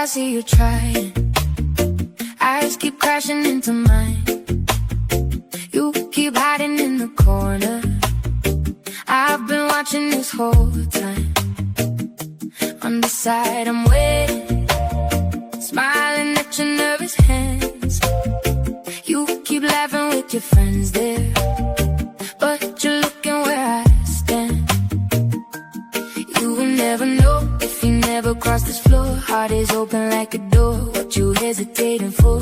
I see you trying. Eyes keep crashing into mine. You keep hiding in the corner. I've been watching this whole time. On the side I'm waiting, smiling at your nervous hands. You keep laughing with your friends there, but you're looking where I stand. You will never know if you never cross this floor. Heart is open like a door. What you hesitating for?